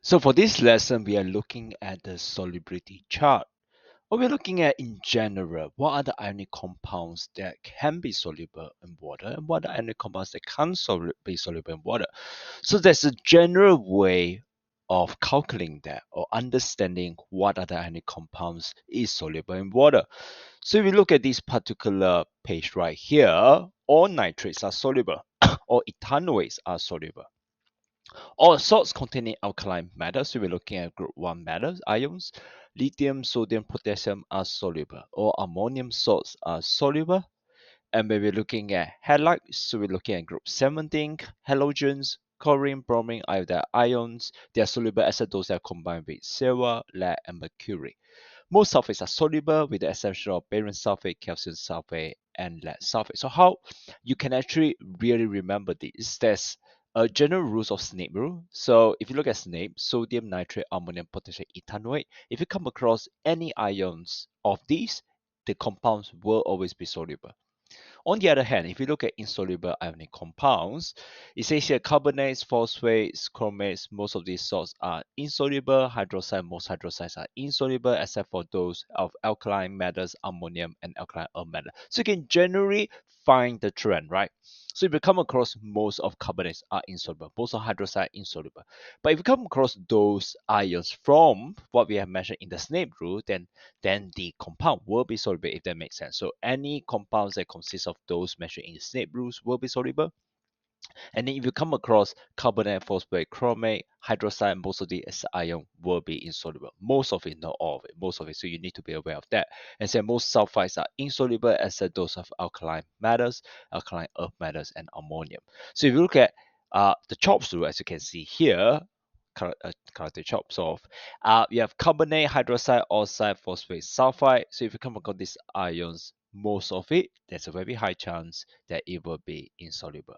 So for this lesson, we are looking at the solubility chart. Or we're looking at in general, what are the ionic compounds that can be soluble in water and what are the ionic compounds that can't be soluble in water. So there's a general way of calculating that or understanding what are the ionic compounds is soluble in water. So if we look at this particular page right here, all nitrates are soluble, all ethanoates are soluble. All salts containing alkaline metals, so we're looking at group 1 metals, ions, lithium, sodium, potassium are soluble. All ammonium salts are soluble. And when we're looking at halides, so we're looking at group 17, halogens, chlorine, bromine, iodide ions. They are soluble acetals that are combined with silver, lead, and mercury. Most sulfates are soluble with the exception of barium sulfate, calcium sulfate, and lead sulfate. So how you can actually really remember this? There's a general rules of Snape rule. So if you look at Snape, sodium, nitrate, ammonium, potassium, ethanoate, if you come across any ions of these, the compounds will always be soluble. On the other hand, if you look at insoluble ionic compounds, it says here carbonates, phosphates, chromates, most of these salts are insoluble. Hydroxide, most hydroxides are insoluble except for those of alkaline metals, ammonium, and alkaline earth metal. So you can generally find the trend, right? So if you come across most of carbonates are insoluble, most of hydroxide are insoluble. But if you come across those ions from what we have mentioned in the Snape rule, then the compound will be soluble if that makes sense. So any compounds that consist of those mentioned in the Snape rules will be soluble. And then if you come across carbonate, phosphate, chromate, hydroxide, most of the ion will be insoluble. Most of it, not all of it, most of it. So you need to be aware of that. And so most sulfides are insoluble as those of alkaline metals, alkaline earth metals, and ammonium. So if you look at the CHOPS rule, as you can see here, character chops off. You have carbonate, hydroxide, oxide, phosphate, sulfide. So if you come across these ions, most of it, there's a very high chance that it will be insoluble.